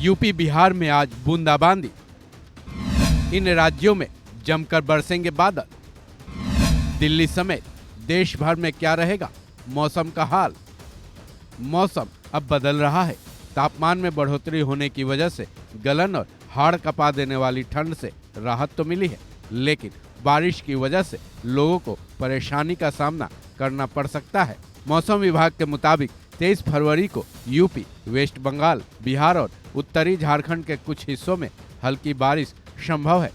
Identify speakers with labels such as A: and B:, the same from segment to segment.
A: UP Bihar में आज बूंदाबांदी। इन राज्यों में जमकर बरसेंगे बादल। दिल्ली समेत देश भर में क्या रहेगा मौसम का हाल। मौसम अब बदल रहा है। तापमान में बढ़ोतरी होने की वजह से गलन और हाड़ कपा देने वाली ठंड से राहत तो मिली है, लेकिन बारिश की वजह से लोगों को परेशानी का सामना करना पड़ सकता है। मौसम विभाग के मुताबिक 23 फरवरी को यूपी, वेस्ट बंगाल, बिहार और उत्तरी झारखंड के कुछ हिस्सों में हल्की बारिश संभव है।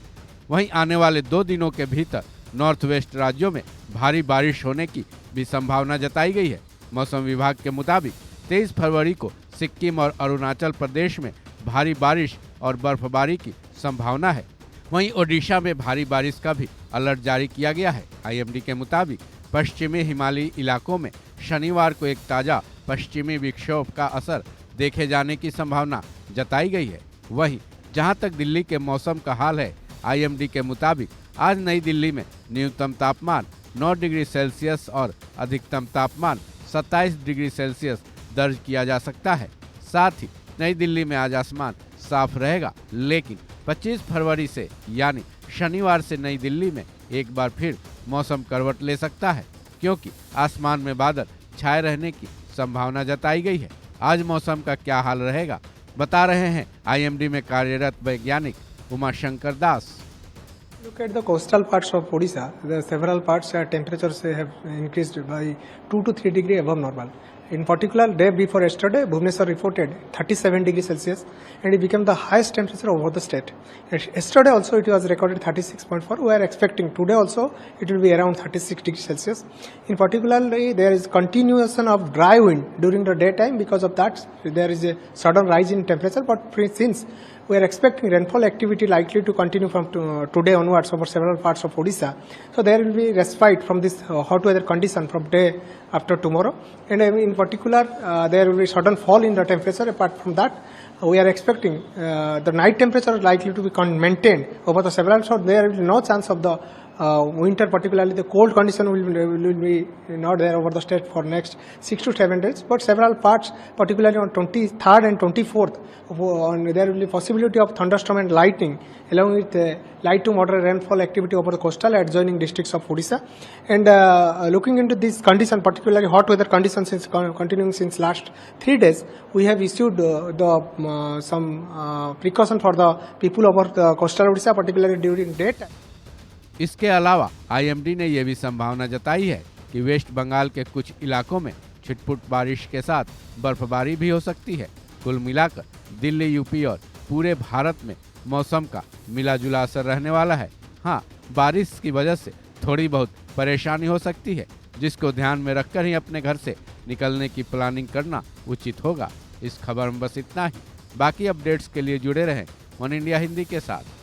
A: वहीं आने वाले 2 दिनों के भीतर नॉर्थ वेस्ट राज्यों में भारी बारिश होने की भी संभावना जताई गई है। मौसम विभाग के मुताबिक 23 फरवरी को सिक्किम और अरुणाचल प्रदेश में भारी बारिश और बर्फबारी की संभावना है। वहीं ओडिशा में भारी बारिश का भी अलर्ट जारी किया गया है। आईएमडी के मुताबिक पश्चिमी हिमालयी इलाकों में शनिवार को एक ताज़ा पश्चिमी विक्षोभ का असर देखे जाने की संभावना जताई गई है। वहीं जहां तक दिल्ली के मौसम का हाल है, आईएमडी के मुताबिक आज नई दिल्ली में न्यूनतम तापमान 9 डिग्री सेल्सियस और अधिकतम तापमान 27 डिग्री सेल्सियस दर्ज किया जा सकता है। साथ ही नई दिल्ली में आज आसमान साफ रहेगा, लेकिन 25 फरवरी से यानी शनिवार से नई दिल्ली में एक बार फिर मौसम करवट ले सकता है, क्योंकि आसमान में बादल छाए रहने की संभावना जताई गई है। आज मौसम का क्या हाल रहेगा, बता रहे हैं आईएमडी में कार्यरत वैज्ञानिक उमाशंकर दास।
B: Look at the coastal parts of Odisha. There are several parts where temperatures have increased by 2 to 3 degree above normal. In particular, day before yesterday, Bhubaneswar reported 37 degrees Celsius, and it became the highest temperature over the state. Yesterday also it was recorded 36.4. We are expecting today also it will be around 36 degrees Celsius. In particular, there is continuation of dry wind during the daytime. Because of that, there is a sudden rise in temperature. But since we are expecting rainfall activity likely to continue from today onwards over several parts of Odisha, so there will be respite from this hot weather condition from day after tomorrow. And in particular, there will be sudden fall in the temperature. Apart from that, we are expecting the night temperature is likely to be maintained over the several. So there will be no chance of the winter, particularly the cold condition will be not there over the state for next 6 to 7 days. But several parts, particularly on 23rd and 24th, there will be possibility of thunderstorm and lightning, along with light to moderate rainfall activity over the coastal adjoining districts of Odisha. And looking into this condition, particularly hot weather conditions continuing since last 3 days, we have issued some precaution for the people over the coastal Odisha, particularly during daytime.
A: इसके अलावा IMD ने यह भी संभावना जताई है कि waste Bengal के कुछ इलाकों में छिटपुट बारिश के साथ बर्फबारी भी हो सकती है। कुल मिलाकर दिल्ली, यूपी और पूरे भारत में मौसम का मिला जुला असर रहने वाला है। हाँ, बारिश की वजह से थोड़ी बहुत परेशानी हो सकती है, जिसको ध्यान में रखकर ही अपने घर से निकलने की प्लानिंग करना उचित होगा। इस खबर में बस इतना ही। बाकी अपडेट्स के लिए जुड़े रहें वन इंडिया हिंदी के साथ।